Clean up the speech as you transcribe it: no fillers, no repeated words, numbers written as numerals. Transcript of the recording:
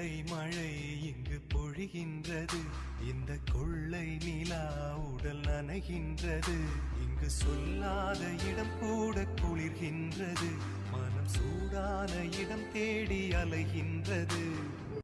வெள்ளை மழை இங்கு பொழிகின்றது, இந்த கொள்ளை நிலா உடல் நனைகின்றது. இங்கு சொல்லாத இடம் கூட குளிர்கின்றது, மனம் சூடான இடம் தேடி அலைகின்றது.